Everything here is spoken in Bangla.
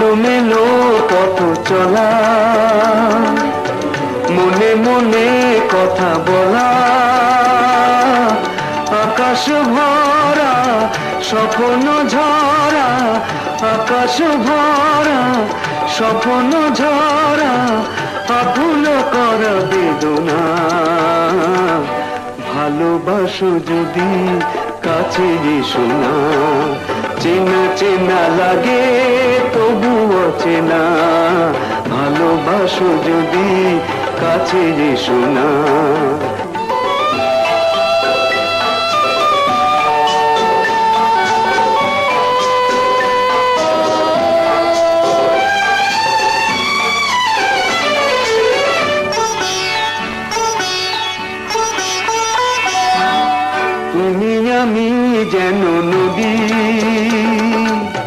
এলোমেলো পথ চলা, মনে মনে কথা বলা, আকাশ ভরা স্বপ্ন ঝরা, আকাশ ভরা স্বপ্ন ঝরা, আকুল কর বেদনা। ভালোবাসো যদি কাছে এসো না, চেনা চেনা লাগে তবু অচেনা। ভালোবাসো যদি কাছে এসো না।